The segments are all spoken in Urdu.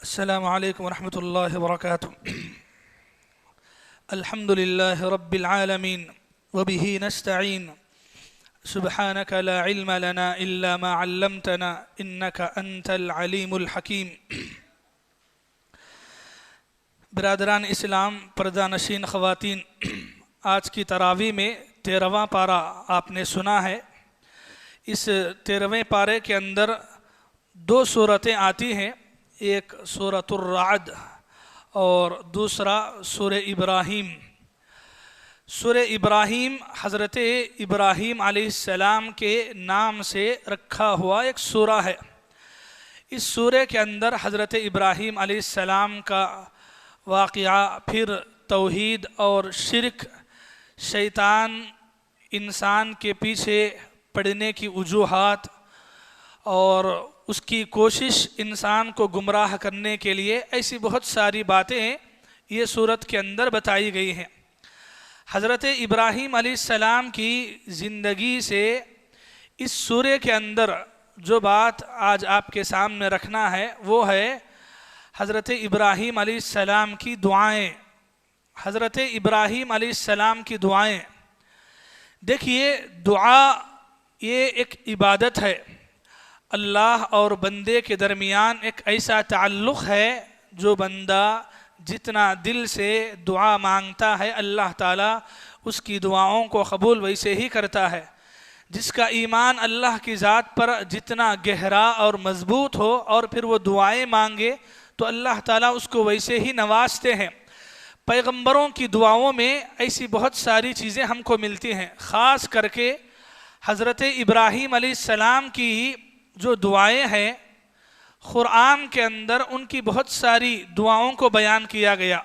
السلام علیکم ورحمۃ اللہ وبرکاتہ۔ الحمد للہ رب العالمین وبہ نستعین سبحانک لا علم لنا الا ما علمتنا انک انت العلیم الحکیم۔ برادران اسلام، پردہ نشین خواتین، آج کی تراویح میں 13واں پارہ آپ نے سنا ہے۔ اس 13ویں پارے کے اندر دو صورتیں آتی ہیں، ایک سورۃ الرعد اور دوسرا سورہ ابراہیم۔ سورہ ابراہیم حضرت ابراہیم علیہ السلام کے نام سے رکھا ہوا ایک سورہ ہے۔ اس سورہ کے اندر حضرت ابراہیم علیہ السلام کا واقعہ، پھر توحید اور شرک، شیطان انسان کے پیچھے پڑنے کی وجوہات اور اس کی کوشش انسان کو گمراہ کرنے کے لیے، ایسی بہت ساری باتیں یہ سورت کے اندر بتائی گئی ہیں۔ حضرت ابراہیم علیہ السلام کی زندگی سے اس سورہ کے اندر جو بات آج آپ کے سامنے رکھنا ہے وہ ہے حضرت ابراہیم علیہ السلام کی دعائیں۔ حضرت ابراہیم علیہ السلام کی دعائیں، دیکھیے دعا یہ ایک عبادت ہے، اللہ اور بندے کے درمیان ایک ایسا تعلق ہے جو بندہ جتنا دل سے دعا مانگتا ہے اللہ تعالیٰ اس کی دعاؤں کو قبول ویسے ہی کرتا ہے۔ جس کا ایمان اللہ کی ذات پر جتنا گہرا اور مضبوط ہو اور پھر وہ دعائیں مانگے تو اللہ تعالیٰ اس کو ویسے ہی نوازتے ہیں۔ پیغمبروں کی دعاؤں میں ایسی بہت ساری چیزیں ہم کو ملتی ہیں، خاص کر کے حضرت ابراہیم علیہ السلام کی جو دعائیں ہیں قرآن کے اندر ان کی بہت ساری دعاؤں کو بیان کیا گیا۔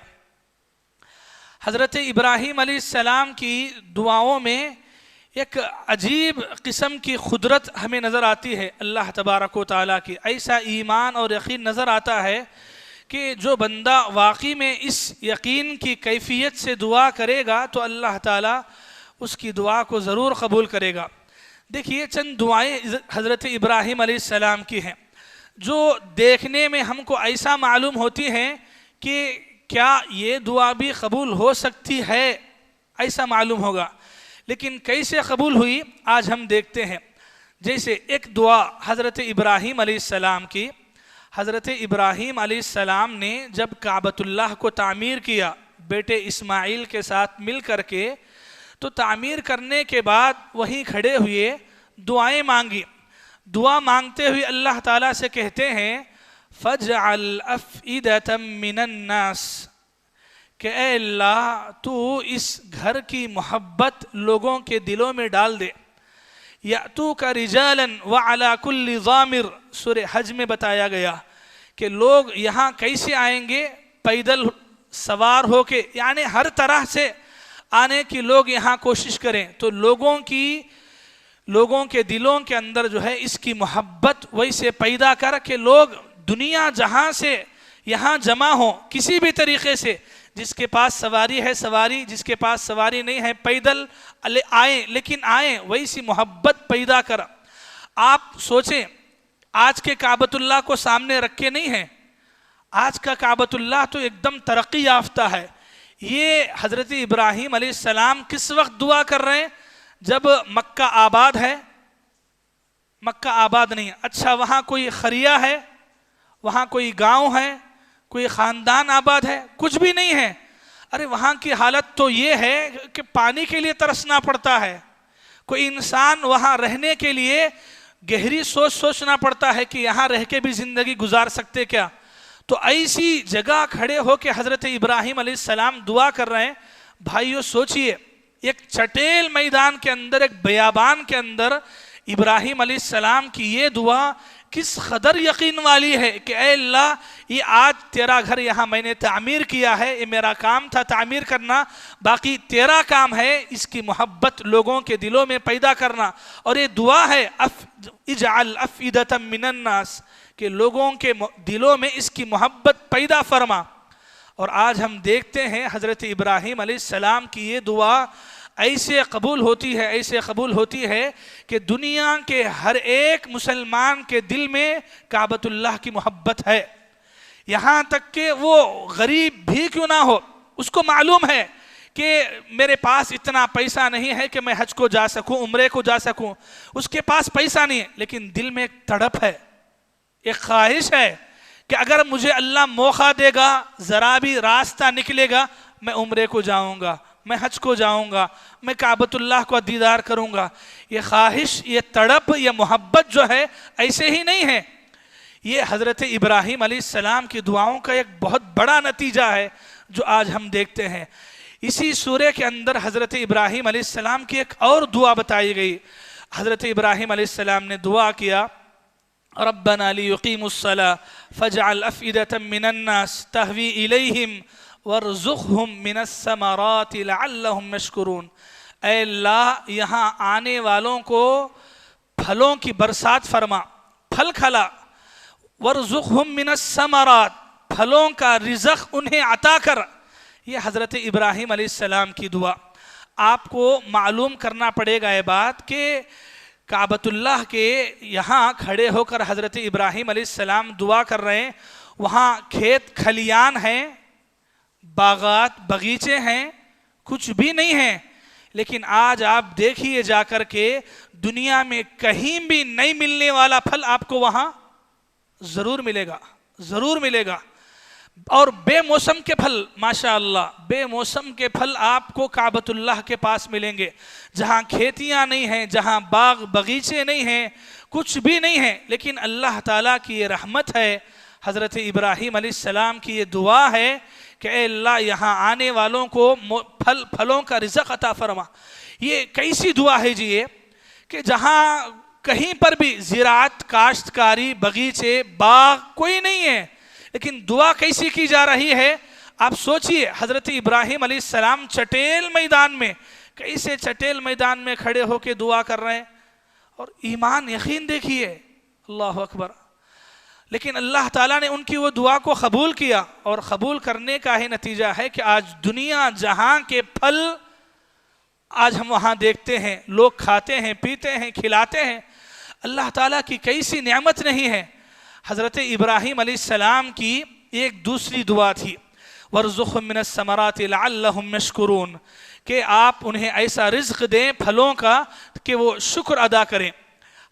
حضرت ابراہیم علیہ السلام کی دعاؤں میں ایک عجیب قسم کی قدرت ہمیں نظر آتی ہے اللہ تبارک و تعالیٰ کی۔ ایسا ایمان اور یقین نظر آتا ہے کہ جو بندہ واقعی میں اس یقین کی کیفیت سے دعا کرے گا تو اللہ تعالیٰ اس کی دعا کو ضرور قبول کرے گا۔ دیکھیے چند دعائیں حضرت ابراہیم علیہ السلام کی ہیں جو دیکھنے میں ہم کو ایسا معلوم ہوتی ہیں کہ کیا یہ دعا بھی قبول ہو سکتی ہے، ایسا معلوم ہوگا، لیکن کیسے قبول ہوئی آج ہم دیکھتے ہیں۔ جیسے ایک دعا حضرت ابراہیم علیہ السلام کی، حضرت ابراہیم علیہ السلام نے جب کعبۃ اللہ کو تعمیر کیا بیٹے اسماعیل کے ساتھ مل کر کے، تو تعمیر کرنے کے بعد وہیں کھڑے ہوئے دعائیں مانگی۔ دعا مانگتے ہوئے اللہ تعالیٰ سے کہتے ہیں فَاجْعَلْ أَفْئِدَةً مِّنَ النَّاسِ، کہ اے اللہ تو اس گھر کی محبت لوگوں کے دلوں میں ڈال دے۔ يَأْتُوكَ رِجَالًا وَعَلَى كُلِّ ضَامِرٍ، سورہ حج میں بتایا گیا کہ لوگ یہاں کیسے آئیں گے، پیدل سوار ہو کے، یعنی ہر طرح سے آنے کی لوگ یہاں کوشش کریں تو لوگوں کے دلوں کے اندر جو ہے اس کی محبت ویسے پیدا کر کے لوگ دنیا جہاں سے یہاں جمع ہوں کسی بھی طریقے سے، جس کے پاس سواری ہے سواری، جس کے پاس سواری نہیں ہے پیدل آئیں، لیکن آئیں ویسی محبت پیدا کر۔ آپ سوچیں آج کے کعبۃ اللہ کو سامنے رکھے نہیں ہیں، آج کا کعبۃ اللہ تو ایک دم ترقی یافتہ ہے۔ یہ حضرت ابراہیم علیہ السلام کس وقت دعا کر رہے ہیں؟ جب مکہ آباد ہے؟ مکہ آباد نہیں ہے، اچھا وہاں کوئی خریہ ہے، وہاں کوئی گاؤں ہے، کوئی خاندان آباد ہے؟ کچھ بھی نہیں ہے۔ ارے وہاں کی حالت تو یہ ہے کہ پانی کے لیے ترسنا پڑتا ہے، کوئی انسان وہاں رہنے کے لیے گہری سوچنا پڑتا ہے کہ یہاں رہ کے بھی زندگی گزار سکتے کیا۔ تو ایسی جگہ کھڑے ہو کے حضرت ابراہیم علیہ السلام دعا کر رہے ہیں۔ بھائیو سوچئے ایک چٹیل میدان کے اندر، ایک بیابان کے اندر ابراہیم علیہ السلام کی یہ دعا کس قدر یقین والی ہے کہ اے اللہ یہ آج تیرا گھر یہاں میں نے تعمیر کیا ہے، یہ میرا کام تھا تعمیر کرنا، باقی تیرا کام ہے اس کی محبت لوگوں کے دلوں میں پیدا کرنا۔ اور یہ دعا ہے اجعل افئدة من الناس، کہ لوگوں کے دلوں میں اس کی محبت پیدا فرما۔ اور آج ہم دیکھتے ہیں حضرت ابراہیم علیہ السلام کی یہ دعا ایسے قبول ہوتی ہے کہ دنیا کے ہر ایک مسلمان کے دل میں کعبۃ اللہ کی محبت ہے۔ یہاں تک کہ وہ غریب بھی کیوں نہ ہو، اس کو معلوم ہے کہ میرے پاس اتنا پیسہ نہیں ہے کہ میں حج کو جا سکوں، عمرے کو جا سکوں، اس کے پاس پیسہ نہیں ہے، لیکن دل میں ایک تڑپ ہے، ایک خواہش ہے کہ اگر مجھے اللہ موقع دے گا، ذرا بھی راستہ نکلے گا، میں عمرے کو جاؤں گا، میں حج کو جاؤں گا، میں کعبۃ اللہ کو دیدار کروں گا۔ یہ خواہش، یہ تڑپ، یہ محبت جو ہے ایسے ہی نہیں ہے، یہ حضرت ابراہیم علیہ السلام کی دعاؤں کا ایک بہت بڑا نتیجہ ہے جو آج ہم دیکھتے ہیں۔ اسی سورہ کے اندر حضرت ابراہیم علیہ السلام کی ایک اور دعا بتائی گئی۔ حضرت ابراہیم علیہ السلام نے دعا کیا، ربنا لیقیموا الصلاة فاجعل افئدة من الناس تہوی الیہم وارزقہم من الثمرات لعلہم یشکرون۔ اے اللہ، یہاں آنے والوں کو پھلوں کی برسات فرما، پھل کھلا، وارزقہم من الثمرات، پھلوں کا رزق انہیں عطا کر۔ یہ حضرت ابراہیم علیہ السلام کی دعا۔ آپ کو معلوم کرنا پڑے گا یہ بات کہ کعبۃ اللہ کے یہاں کھڑے ہو کر حضرت ابراہیم علیہ السلام دعا کر رہے ہیں، وہاں کھیت کھلیان ہیں، باغات باغیچے ہیں، کچھ بھی نہیں ہیں، لیکن آج آپ دیکھیے جا کر کے دنیا میں کہیں بھی نہیں ملنے والا پھل آپ کو وہاں ضرور ملے گا، ضرور ملے گا۔ اور بے موسم کے پھل، ماشاءاللہ بے موسم کے پھل آپ کو کعبۃ اللہ کے پاس ملیں گے، جہاں کھیتیاں نہیں ہیں، جہاں باغ باغیچے نہیں ہیں، کچھ بھی نہیں ہیں، لیکن اللہ تعالیٰ کی یہ رحمت ہے، حضرت ابراہیم علیہ السلام کی یہ دعا ہے کہ اے اللہ، یہاں آنے والوں کو پھلوں کا رزق عطا فرما۔ یہ کیسی دعا ہے جی یہ، کہ جہاں کہیں پر بھی زراعت، کاشتکاری، باغیچے، باغ کوئی نہیں ہے، لیکن دعا کیسی کی جا رہی ہے۔ آپ سوچئے، حضرت ابراہیم علیہ السلام چٹیل میدان میں، کیسے چٹیل میدان میں کھڑے ہو کے دعا کر رہے ہیں، اور ایمان یقین دیکھیے، اللہ اکبر۔ لیکن اللہ تعالیٰ نے ان کی وہ دعا کو قبول کیا، اور قبول کرنے کا ہی نتیجہ ہے کہ آج دنیا جہاں کے پھل آج ہم وہاں دیکھتے ہیں، لوگ کھاتے ہیں، پیتے ہیں، کھلاتے ہیں۔ اللہ تعالیٰ کی کیسی نعمت نہیں ہے۔ حضرت ابراہیم علیہ السلام کی ایک دوسری دعا تھی، وَارْزُقْهُم مِّنَ الثَّمَرَاتِ لَعَلَّهُمْ يَشْكُرُونَ، کہ آپ انہیں ایسا رزق دیں پھلوں کا کہ وہ شکر ادا کریں۔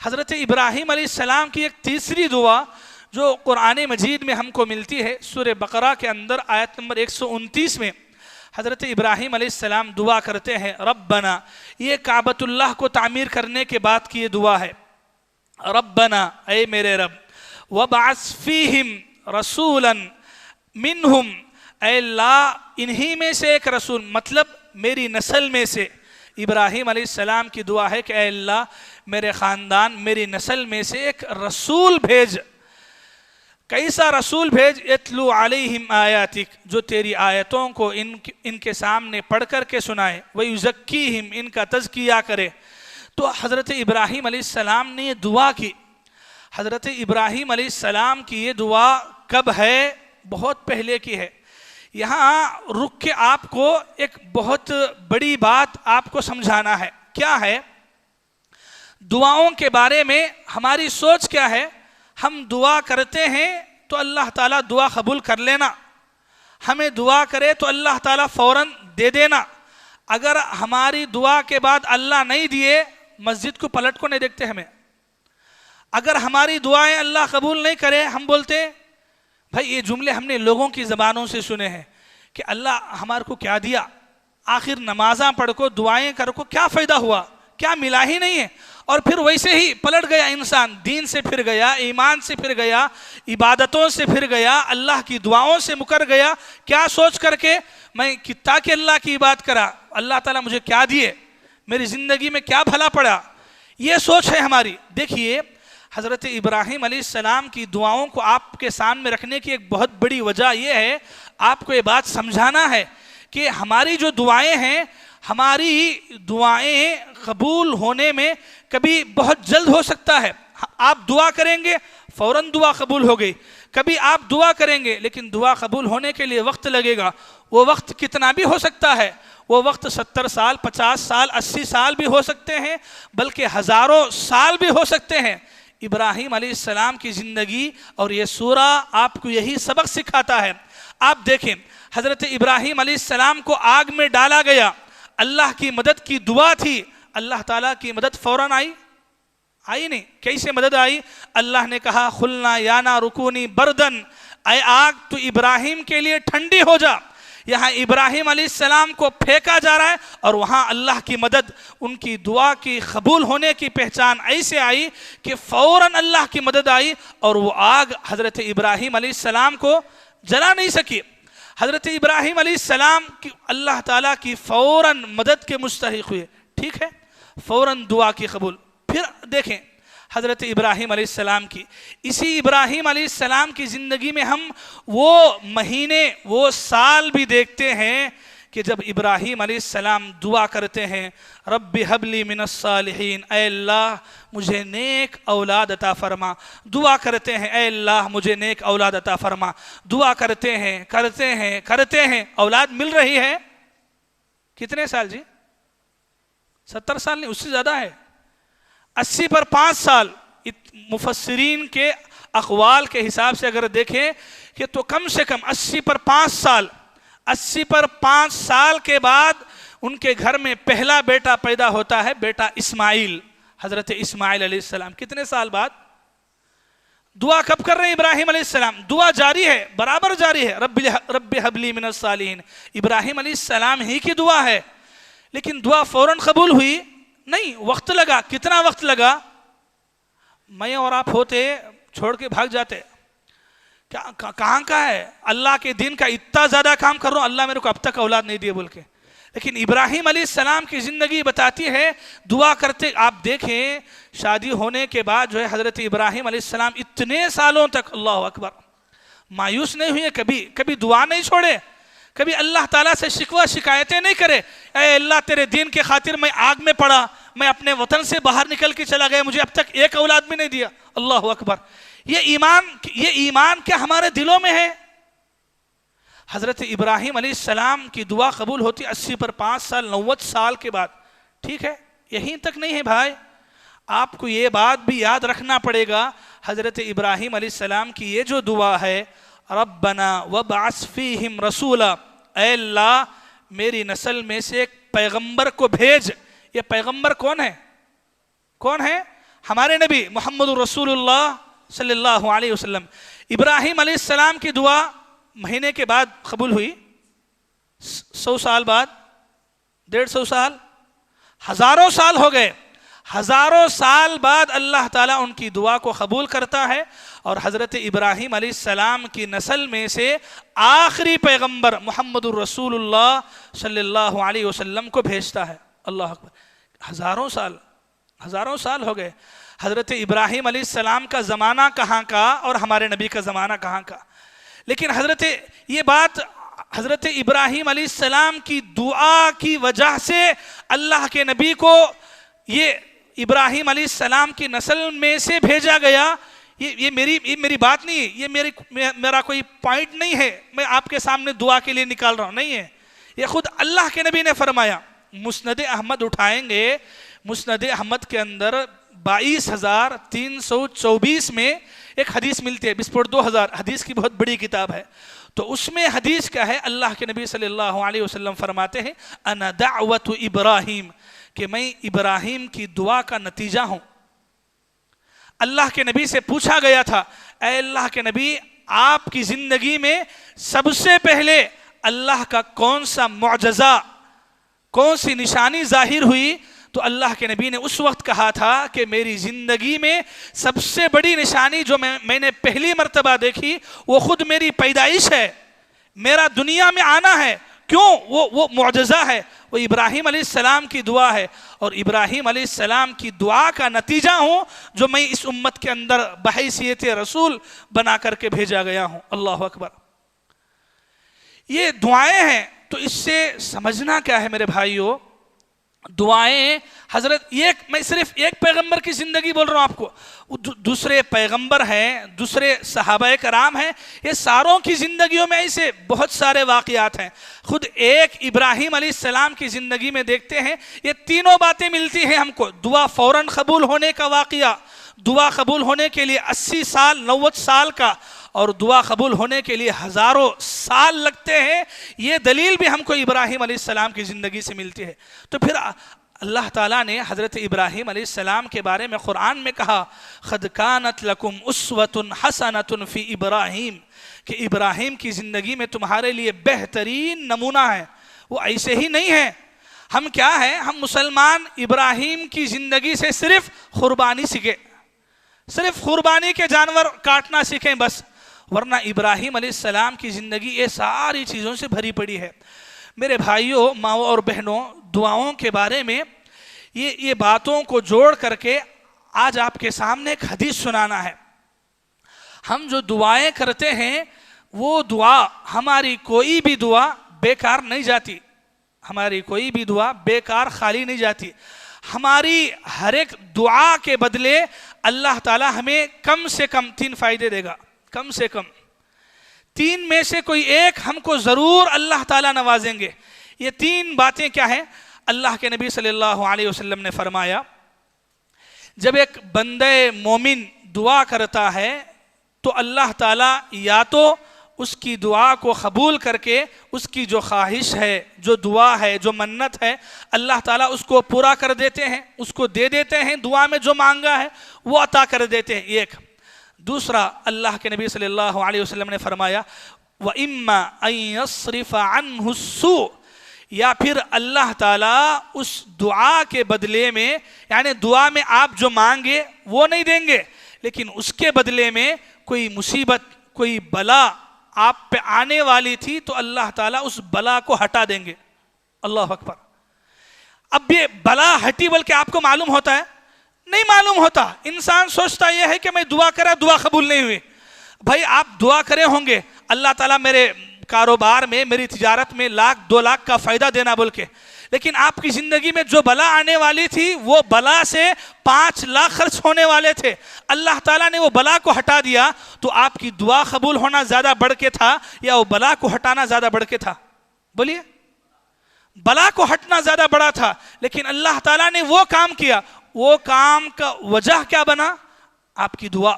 حضرت ابراہیم علیہ السلام کی ایک تیسری دعا جو قرآن مجید میں ہم کو ملتی ہے، سورہ بقرہ کے اندر آیت نمبر 129 میں حضرت ابراہیم علیہ السلام دعا کرتے ہیں، ربنا، یہ کعبۃ اللہ کو تعمیر کرنے کے بعد کی یہ دعا ہے، ربنا، اے میرے رب، وَبَعَثْ فِيهِمْ رَسُولًا مِّنْهُمْ، اے اللہ انہی میں سے ایک رسول، مطلب میری نسل میں سے۔ ابراہیم علیہ السلام کی دعا ہے کہ اے اللہ میرے خاندان، میری نسل میں سے ایک رسول بھیج۔ کیسا رسول بھیج؟ یتلو علیہم آیاتک، جو تیری آیتوں کو ان کے سامنے پڑھ کر کے سنائے، ویزکیہم، ان کا تزکیہ کرے۔ تو حضرت ابراہیم علیہ السلام نے یہ دعا کی۔ حضرت ابراہیم علیہ السلام کی یہ دعا کب ہے؟ بہت پہلے کی ہے۔ یہاں رک کے آپ کو ایک بہت بڑی بات آپ کو سمجھانا ہے۔ کیا ہے؟ دعاؤں کے بارے میں ہماری سوچ کیا ہے؟ ہم دعا کرتے ہیں تو اللہ تعالیٰ دعا قبول کر لینا، ہمیں دعا کرے تو اللہ تعالیٰ فوراً دے دینا۔ اگر ہماری دعا کے بعد اللہ نہیں دیے، مسجد کو پلٹ کو نہیں دیکھتے ہمیں۔ اگر ہماری دعائیں اللہ قبول نہیں کرے، ہم بولتے بھائی یہ جملے ہم نے لوگوں کی زبانوں سے سنے ہیں کہ اللہ ہمارے کو کیا دیا، آخر نمازاں پڑھ کو دعائیں کر کو کیا فائدہ ہوا، کیا ملا ہی نہیں ہے۔ اور پھر ویسے ہی پلٹ گیا انسان، دین سے پھر گیا، ایمان سے پھر گیا، عبادتوں سے پھر گیا، اللہ کی دعاؤں سے مکر گیا، کیا سوچ کر کے میں کتا کہ اللہ کی بات کرا، اللہ تعالیٰ مجھے کیا دیے، میری زندگی میں کیا بھلا پڑا، یہ سوچ ہے ہماری۔ دیکھیے حضرت ابراہیم علیہ السلام کی دعاؤں کو آپ کے سامنے رکھنے کی ایک بہت بڑی وجہ یہ ہے، آپ کو یہ بات سمجھانا ہے کہ ہماری جو دعائیں ہیں، ہماری دعائیں قبول ہونے میں کبھی بہت جلد ہو سکتا ہے۔ آپ دعا کریں گے فوراً دعا قبول ہو گئی، کبھی آپ دعا کریں گے لیکن دعا قبول ہونے کے لیے وقت لگے گا۔ وہ وقت کتنا بھی ہو سکتا ہے، وہ وقت 70 سال، 50 سال، 80 سال بھی ہو سکتے ہیں، بلکہ ہزاروں سال بھی ہو سکتے ہیں۔ ابراہیم علیہ السلام کی زندگی اور یہ سورہ آپ کو یہی سبق سکھاتا ہے۔ آپ دیکھیں حضرت ابراہیم علیہ السلام کو آگ میں ڈالا گیا، اللہ کی مدد کی دعا تھی، اللہ تعالیٰ کی مدد فوراً آئی نہیں۔ کیسے مدد آئی؟ اللہ نے کہا خلنا یا نار کونی بردن، اے آگ تو ابراہیم کے لیے ٹھنڈی ہو جا۔ یہاں ابراہیم علیہ السلام کو پھینکا جا رہا ہے اور وہاں اللہ کی مدد، ان کی دعا کی قبول ہونے کی پہچان ایسے آئی کہ فوراً اللہ کی مدد آئی اور وہ آگ حضرت ابراہیم علیہ السلام کو جلا نہیں سکی۔ حضرت ابراہیم علیہ السلام کی اللہ تعالیٰ کی فوراً مدد کے مستحق ہوئے، ٹھیک ہے، فوراً دعا کی قبول۔ پھر دیکھیں حضرت ابراہیم علیہ السلام کی، اسی ابراہیم علیہ السلام کی زندگی میں ہم وہ مہینے، وہ سال بھی دیکھتے ہیں کہ جب ابراہیم علیہ السلام دعا کرتے ہیں رب ہب لی من الصالحین، اے اللہ مجھے نیک اولاد عطا فرما، دعا کرتے ہیں اے اللہ مجھے نیک اولاد عطا فرما، دعا کرتے ہیں اولاد مل رہی ہے۔ کتنے سال جی؟ 70 سال نہیں، اس سے زیادہ ہے، 80 پر 5 سال۔ مفسرین کے اقوال کے حساب سے اگر دیکھیں کہ تو کم سے کم 80 پر 5 سال، 80 پر 5 سال کے بعد ان کے گھر میں پہلا بیٹا پیدا ہوتا ہے، بیٹا اسماعیل، حضرت اسماعیل علیہ السلام۔ کتنے سال بعد؟ دعا کب کر رہے ہیں ابراہیم علیہ السلام؟ دعا جاری ہے، برابر جاری ہے، رب حب لی من الصالحین، ابراہیم علیہ السلام ہی کی دعا ہے، لیکن دعا فوراً قبول ہوئی نہیں، وقت لگا۔ کتنا وقت لگا؟ میں اور آپ ہوتے چھوڑ کے بھاگ جاتے، کہاں کا ہے، اللہ کے دین کا اتنا زیادہ کام کر رہا ہوں، اللہ میرے کو اب تک اولاد نہیں دیے بول کے۔ لیکن ابراہیم علیہ السلام کی زندگی بتاتی ہے دعا کرتے، آپ دیکھیں شادی ہونے کے بعد جو ہے حضرت ابراہیم علیہ السلام اتنے سالوں تک، اللہ اکبر، مایوس نہیں ہوئے، کبھی دعا نہیں چھوڑے، کبھی اللہ تعالیٰ سے شکوہ شکایتیں نہیں کرے، اے اللہ تیرے دین کے خاطر میں آگ میں پڑا، میں اپنے وطن سے باہر نکل کے چلا گیا، مجھے اب تک ایک اولاد بھی نہیں دیا۔ اللہ اکبر، یہ ایمان کیا ہمارے دلوں میں ہے؟ حضرت ابراہیم علیہ السلام کی دعا قبول ہوتی 80 پر 5 سال، 90 سال کے بعد، ٹھیک ہے، یہیں تک نہیں ہے بھائی، آپ کو یہ بات بھی یاد رکھنا پڑے گا، حضرت ابراہیم علیہ السلام کی یہ جو دعا ہے ربنا وابعث فیہم رسولا، اے اللہ میری نسل میں سے ایک پیغمبر کو بھیج۔ یہ پیغمبر کون ہے؟ ہمارے نبی محمد رسول اللہ صلی اللہ علیہ وسلم۔ ابراہیم علیہ السلام کی دعا مہینے کے بعد قبول ہوئی، 100 سال بعد، 150 سال، ہزاروں سال ہو گئے، ہزاروں سال بعد اللہ تعالیٰ ان کی دعا کو قبول کرتا ہے اور حضرت ابراہیم علیہ السلام کی نسل میں سے آخری پیغمبر محمد الرسول اللہ صلی اللہ علیہ وسلم کو بھیجتا ہے۔ اللہ اکبر، ہزاروں سال ہو گئے۔ حضرت ابراہیم علیہ السلام کا زمانہ کہاں کا اور ہمارے نبی کا زمانہ کہاں کا، لیکن یہ بات حضرت ابراہیم علیہ السلام کی دعا کی وجہ سے اللہ کے نبی کو یہ ابراہیم علیہ السلام کی نسل میں سے بھیجا گیا۔ یہ میری بات نہیں ہے، یہ میرا کوئی پوائنٹ نہیں ہے، میں آپ کے سامنے دعا کے لیے نکال رہا ہوں، نہیں ہے، یہ خود اللہ کے نبی نے فرمایا۔ مسند احمد اٹھائیں گے، مسند احمد کے اندر 22,324 میں ایک حدیث ملتی ہے، بسپوٹ 2000 حدیث کی بہت بڑی کتاب ہے، تو اس میں حدیث کیا ہے، اللہ کے نبی صلی اللہ علیہ وسلم فرماتے ہیں انا دعوت ابراہیم، کہ میں ابراہیم کی دعا کا نتیجہ ہوں۔ اللہ کے نبی سے پوچھا گیا تھا، اے اللہ کے نبی آپ کی زندگی میں سب سے پہلے اللہ کا کون سا معجزہ، کون سی نشانی ظاہر ہوئی؟ تو اللہ کے نبی نے اس وقت کہا تھا کہ میری زندگی میں سب سے بڑی نشانی جو میں نے پہلی مرتبہ دیکھی وہ خود میری پیدائش ہے، میرا دنیا میں آنا ہے۔ کیوں؟ وہ معجزہ ہے، وہ ابراہیم علیہ السلام کی دعا ہے، اور ابراہیم علیہ السلام کی دعا کا نتیجہ ہوں جو میں اس امت کے اندر بحیثیت رسول بنا کر کے بھیجا گیا ہوں۔ اللہ اکبر، یہ دعائیں ہیں، تو اس سے سمجھنا کیا ہے میرے بھائیوں، دعائیں حضرت میں صرف ایک پیغمبر کی زندگی بول رہا ہوں آپ کو، دوسرے پیغمبر ہیں، دوسرے صحابہ کرام ہیں، یہ ساروں کی زندگیوں میں ایسے بہت سارے واقعات ہیں۔ خود ایک ابراہیم علیہ السلام کی زندگی میں دیکھتے ہیں، یہ تینوں باتیں ملتی ہیں ہم کو، دعا فوراً قبول ہونے کا واقعہ، دعا قبول ہونے کے لیے 80 سال 90 سال کا اور دعا قبول ہونے کے لیے ہزاروں سال لگتے ہیں، یہ دلیل بھی ہم کو ابراہیم علیہ السلام کی زندگی سے ملتی ہے۔ تو پھر اللہ تعالیٰ نے حضرت ابراہیم علیہ السلام کے بارے میں قرآن میں کہا قَدْ كَانَتْ لَكُمْ أُسْوَةٌ حَسَنَةٌ فِي إِبْرَاهِيمَ، کہ ابراہیم کی زندگی میں تمہارے لیے بہترین نمونہ ہے۔ وہ ایسے ہی نہیں ہے، ہم کیا ہیں، ہم مسلمان ابراہیم کی زندگی سے صرف قربانی سیکھے، صرف قربانی کے جانور کاٹنا سیکھیں بس، ورنہ ابراہیم علیہ السلام کی زندگی یہ ساری چیزوں سے بھری پڑی ہے۔ میرے بھائیوں، ماؤں اور بہنوں، دعاؤں کے بارے میں یہ باتوں کو جوڑ کر کے آج آپ کے سامنے ایک حدیث سنانا ہے۔ ہم جو دعائیں کرتے ہیں وہ دعا، ہماری کوئی بھی دعا بیکار نہیں جاتی، ہماری کوئی بھی دعا بیکار خالی نہیں جاتی۔ ہماری ہر ایک دعا کے بدلے اللہ تعالی ہمیں کم سے کم 3 فائدے دے گا، کم سے کم 3 میں سے کوئی ایک ہم کو ضرور اللہ تعالیٰ نوازیں گے۔ یہ 3 باتیں کیا ہیں؟ اللہ کے نبی صلی اللہ علیہ وسلم نے فرمایا جب ایک بندہ مومن دعا کرتا ہے تو اللہ تعالیٰ یا تو اس کی دعا کو قبول کر کے اس کی جو خواہش ہے، جو دعا ہے، جو منت ہے، اللہ تعالیٰ اس کو پورا کر دیتے ہیں، اس کو دے دیتے ہیں، دعا میں جو مانگا ہے وہ عطا کر دیتے ہیں۔ ایک دوسرا، اللہ کے نبی صلی اللہ علیہ وسلم نے فرمایا وَإِمَّا أَن يَصْرِفَ عَنْهُ السُّوءَ، یا پھر اللہ تعالیٰ اس دعا کے بدلے میں، یعنی دعا میں آپ جو مانگے وہ نہیں دیں گے، لیکن اس کے بدلے میں کوئی مصیبت، کوئی بلا آپ پہ آنے والی تھی تو اللہ تعالیٰ اس بلا کو ہٹا دیں گے۔ اللہ اکبر۔ اب یہ بلا ہٹی بلکہ آپ کو معلوم ہوتا ہے؟ نہیں معلوم ہوتا۔ انسان سوچتا یہ ہے کہ میں دعا کرا، دعا قبول نہیں ہوئی۔ بھائی آپ دعا کرے ہوں گے اللہ تعالیٰ میرے کاروبار میں، میری تجارت میں 1,00,000 2,00,000 کا فائدہ دینا بول کے، لیکن آپ کی زندگی میں جو بلا آنے والی تھی وہ بلا سے 5,00,000 خرچ ہونے والے تھے، اللہ تعالیٰ نے وہ بلا کو ہٹا دیا، تو آپ کی دعا قبول ہونا زیادہ بڑھ کے تھا یا وہ بلا کو ہٹانا زیادہ بڑھ کے تھا؟ بولیے۔ بلا کو ہٹنا زیادہ بڑا تھا، لیکن اللہ تعالیٰ نے وہ کام کیا، وہ کام کا وجہ کیا بنا؟ آپ کی دعا۔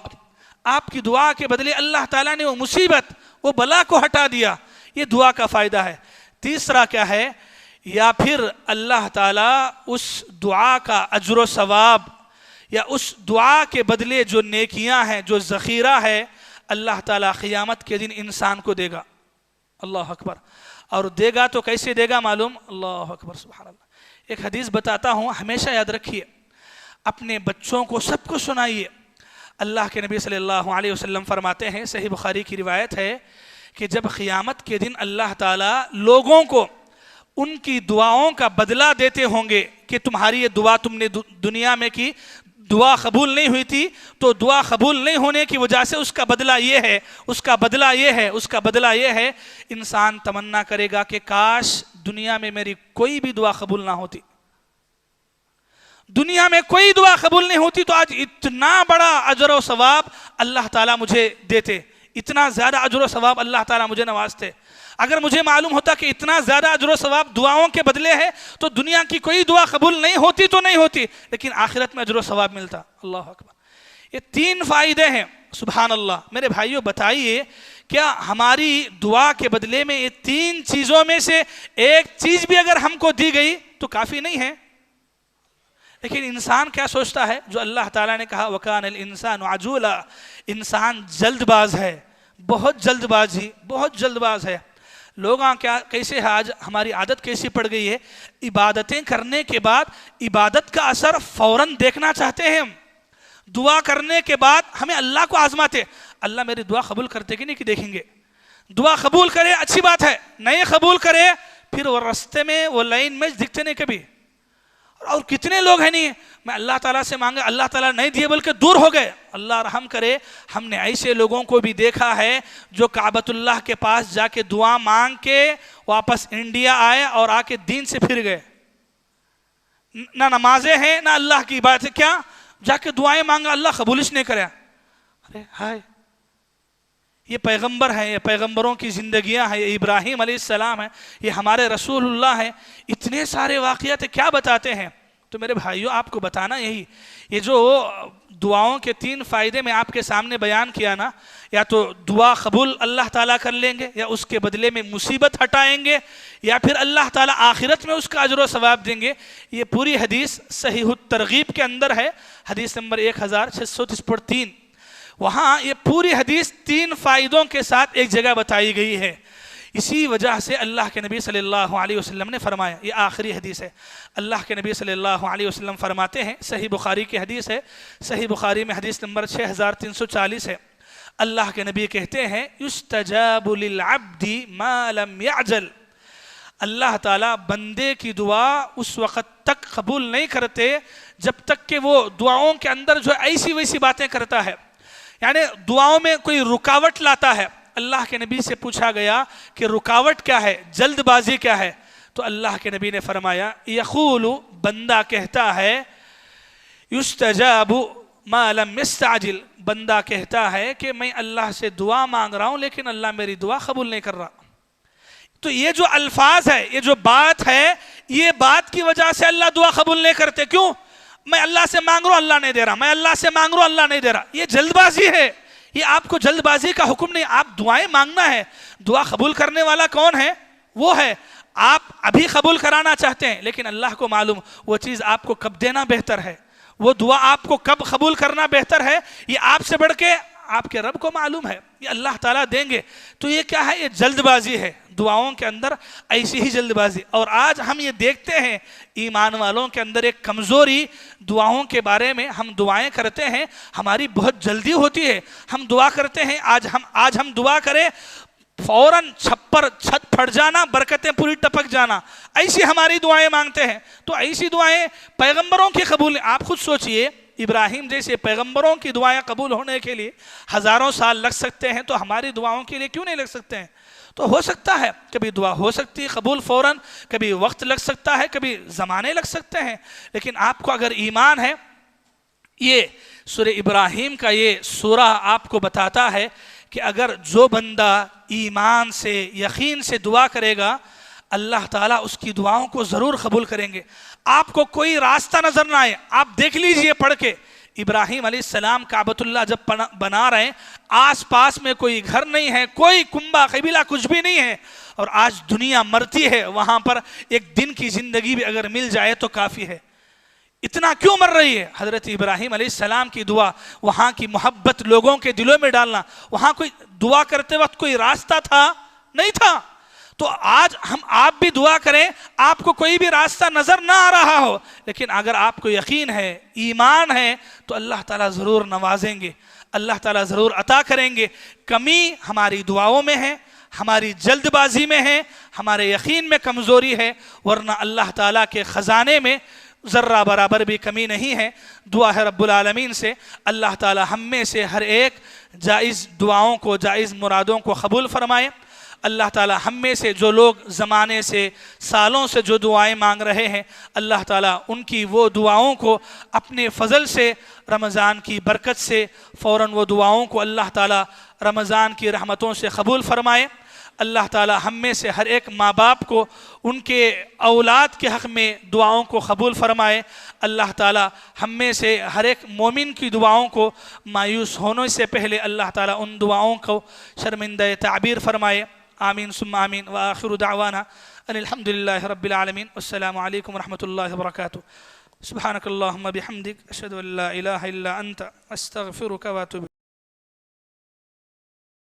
آپ کی دعا کے بدلے اللہ تعالیٰ نے وہ مصیبت، وہ بلا کو ہٹا دیا۔ یہ دعا کا فائدہ ہے۔ تیسرا کیا ہے؟ یا پھر اللہ تعالیٰ اس دعا کا اجر و ثواب یا اس دعا کے بدلے جو نیکیاں ہیں، جو ذخیرہ ہے، اللہ تعالیٰ قیامت کے دن انسان کو دے گا۔ اللہ اکبر۔ اور دے گا تو کیسے دے گا معلوم؟ اللہ اکبر، سبحان اللہ۔ ایک حدیث بتاتا ہوں، ہمیشہ یاد رکھیے، اپنے بچوں کو سب کو سنائیے۔ اللہ کے نبی صلی اللہ علیہ وسلم فرماتے ہیں، صحیح بخاری کی روایت ہے، کہ جب قیامت کے دن اللہ تعالیٰ لوگوں کو ان کی دعاؤں کا بدلہ دیتے ہوں گے کہ تمہاری یہ دعا تم نے دنیا میں کی، دعا قبول نہیں ہوئی تھی، تو دعا قبول نہیں ہونے کی وجہ سے اس کا بدلہ یہ ہے، اس کا بدلہ یہ ہے، اس کا بدلہ یہ ہے۔ انسان تمنا کرے گا کہ کاش دنیا میں میری کوئی بھی دعا قبول نہ ہوتی، دنیا میں کوئی دعا قبول نہیں ہوتی تو آج اتنا بڑا اجر و ثواب اللہ تعالیٰ مجھے دیتے، اتنا زیادہ اجر و ثواب اللہ تعالیٰ مجھے نوازتے۔ اگر مجھے معلوم ہوتا کہ اتنا زیادہ اجر و ثواب دعاؤں کے بدلے ہے تو دنیا کی کوئی دعا قبول نہیں ہوتی تو نہیں ہوتی، لیکن آخرت میں اجر و ثواب ملتا۔ اللہ اکبر۔ یہ 3 فائدے ہیں، سبحان اللہ۔ میرے بھائیوں بتائیے، کیا ہماری دعا کے بدلے میں یہ 3 چیزوں میں سے ایک چیز بھی اگر ہم کو دی گئی تو کافی نہیں ہے؟ لیکن انسان کیا سوچتا ہے؟ جو اللہ تعالیٰ نے کہا وَكَانَ الْإِنسَانُ عَجُولًا، انسان جلد باز ہے، بہت جلد باز ہے۔ لوگاں کیسے ہے آج، ہماری عادت کیسی پڑ گئی ہے، عبادتیں کرنے کے بعد عبادت کا اثر فوراً دیکھنا چاہتے ہیں ہم۔ دعا کرنے کے بعد ہمیں اللہ کو آزماتے، اللہ میری دعا قبول کرتے کہ نہیں کہ دیکھیں گے۔ دعا قبول کرے اچھی بات ہے، نہیں قبول کرے پھر وہ رستے میں وہ لائن میں دکھتے نہیں کبھی۔ اور کتنے لوگ ہیں نہیں، میں اللہ تعالیٰ سے مانگا، اللہ تعالیٰ نہیں دیے بلکہ دور ہو گئے۔ اللہ رحم کرے، ہم نے ایسے لوگوں کو بھی دیکھا ہے جو کعبۃ اللہ کے پاس جا کے دعا مانگ کے واپس انڈیا آئے اور آ کے دین سے پھر گئے۔ نہ نمازیں ہیں نہ اللہ کی عبادت، کیا جا کے دعائیں مانگا، اللہ قبولش نہیں کرے۔ ارے ہائے، یہ پیغمبر ہیں، یہ پیغمبروں کی زندگیاں ہیں، یہ ابراہیم علیہ السلام ہیں، یہ ہمارے رسول اللہ ہیں، اتنے سارے واقعات کیا بتاتے ہیں۔ تو میرے بھائیوں آپ کو بتانا یہی، یہ جو دعاؤں کے 3 فائدے میں آپ کے سامنے بیان کیا نا، یا تو دعا قبول اللہ تعالیٰ کر لیں گے، یا اس کے بدلے میں مصیبت ہٹائیں گے، یا پھر اللہ تعالیٰ آخرت میں اس کا اجر و ثواب دیں گے۔ یہ پوری حدیث صحیح الترغیب کے اندر ہے، حدیث نمبر 1603۔ وہاں یہ پوری حدیث 3 فائدوں کے ساتھ ایک جگہ بتائی گئی ہے۔ اسی وجہ سے اللہ کے نبی صلی اللہ علیہ وسلم نے فرمایا، یہ آخری حدیث ہے، اللہ کے نبی صلی اللہ علیہ وسلم فرماتے ہیں، صحیح بخاری کی حدیث ہے، صحیح بخاری میں حدیث نمبر 6340 ہے، اللہ کے نبی کہتے ہیں یستجاب للعبد ما لم یعجل، اللہ تعالیٰ بندے کی دعا اس وقت تک قبول نہیں کرتے جب تک کہ وہ دعاؤں کے اندر جو ایسی ویسی باتیں کرتا ہے، یعنی دعاؤں میں کوئی رکاوٹ لاتا ہے۔ اللہ کے نبی سے پوچھا گیا کہ رکاوٹ کیا ہے، جلد بازی کیا ہے؟ تو اللہ کے نبی نے فرمایا یقول، بندہ کہتا ہے، یستجاب ما لم یستعجل، بندہ کہتا ہے کہ میں اللہ سے دعا مانگ رہا ہوں لیکن اللہ میری دعا قبول نہیں کر رہا۔ تو یہ جو الفاظ ہے، یہ جو بات ہے، یہ بات کی وجہ سے اللہ دعا قبول نہیں کرتے۔ کیوں؟ میں اللہ سے مانگ رہا ہوں اللہ نہیں دے رہا، میں اللہ سے مانگ رہا ہوں اللہ نہیں دے رہا۔ یہ جلد بازی ہے، یہ آپ کو جلد بازی کا حکم نہیں، آپ دعائیں مانگنا ہے۔ دعا قبول کرنے والا کون ہے؟ وہ ہے، آپ ابھی قبول کرانا چاہتے ہیں لیکن اللہ کو معلوم وہ چیز آپ کو کب دینا بہتر ہے، وہ دعا آپ کو کب قبول کرنا بہتر ہے، یہ آپ سے بڑھ کے آپ کے رب کو معلوم ہے، یہ اللہ تعالیٰ دیں گے۔ تو یہ کیا ہے؟ یہ جلد بازی ہے، دعاؤں کے اندر ایسی ہی جلد بازی۔ اور آج ہم یہ دیکھتے ہیں ایمان والوں کے اندر ایک کمزوری، دعاؤں کے بارے میں ہم دعائیں کرتے ہیں، ہماری بہت جلدی ہوتی ہے، ہم دعا کرتے ہیں، آج ہم دعا کریں فوراً چھت پھٹ جانا، برکتیں پوری ٹپک جانا، ایسی ہماری دعائیں مانگتے ہیں۔ تو ایسی دعائیں پیغمبروں کی قبول، آپ خود سوچئے ابراہیم جیسے پیغمبروں کی دعائیں قبول ہونے کے لیے ہزاروں سال لگ سکتے ہیں، تو ہماری دعاؤں کے لیے کیوں نہیں لگ سکتے ہیں؟ تو ہو سکتا ہے کبھی دعا ہو سکتی ہے قبول فوراً، کبھی وقت لگ سکتا ہے، کبھی زمانے لگ سکتے ہیں، لیکن آپ کو اگر ایمان ہے، یہ سورہ ابراہیم کا یہ سورہ آپ کو بتاتا ہے کہ اگر جو بندہ ایمان سے، یقین سے دعا کرے گا، اللہ تعالیٰ اس کی دعاؤں کو ضرور قبول کریں گے۔ آپ کو کوئی راستہ نظر نہ آئے، آپ دیکھ لیجئے پڑھ کے، ابراہیم علیہ السلام کعبۃ اللہ جب بنا رہے ہیں، آس پاس میں کوئی گھر نہیں ہے، کوئی کنبہ قبیلہ کچھ بھی نہیں ہے، اور آج دنیا مرتی ہے، وہاں پر ایک دن کی زندگی بھی اگر مل جائے تو کافی ہے۔ اتنا کیوں مر رہی ہے؟ حضرت ابراہیم علیہ السلام کی دعا، وہاں کی محبت لوگوں کے دلوں میں ڈالنا، وہاں کوئی دعا کرتے وقت کوئی راستہ تھا؟ نہیں تھا۔ تو آج آپ بھی دعا کریں، آپ کو کوئی بھی راستہ نظر نہ آ رہا ہو، لیکن اگر آپ کو یقین ہے، ایمان ہے، تو اللہ تعالیٰ ضرور نوازیں گے، اللہ تعالیٰ ضرور عطا کریں گے۔ کمی ہماری دعاؤں میں ہے، ہماری جلد بازی میں ہے، ہمارے یقین میں کمزوری ہے، ورنہ اللہ تعالیٰ کے خزانے میں ذرہ برابر بھی کمی نہیں ہے۔ دعا ہے رب العالمین سے اللہ تعالیٰ ہم میں سے ہر ایک جائز دعاؤں کو، جائز مرادوں کو قبول فرمائے۔ اللہ تعالیٰ ہم میں سے جو لوگ زمانے سے، سالوں سے جو دعائیں مانگ رہے ہیں، اللہ تعالیٰ ان کی وہ دعاؤں کو اپنے فضل سے، رمضان کی برکت سے فوراً وہ دعاؤں کو اللہ تعالیٰ رمضان کی رحمتوں سے قبول فرمائے۔ اللہ تعالیٰ ہم میں سے ہر ایک ماں باپ کو ان کے اولاد کے حق میں دعاؤں کو قبول فرمائے۔ اللہ تعالیٰ ہم میں سے ہر ایک مومن کی دعاؤں کو مایوس ہونے سے پہلے اللہ تعالیٰ ان دعاؤں کو شرمندہ تعبیر فرمائے۔ آمین ثم آمین، وآخر دعوانا ان الحمدللہ رب العالمین، والسلام علیکم ورحمۃ اللہ وبرکاتہ۔ سبحانک اللہم بحمدک، اشہد ان لا الہ الا انت، استغفرک واتوب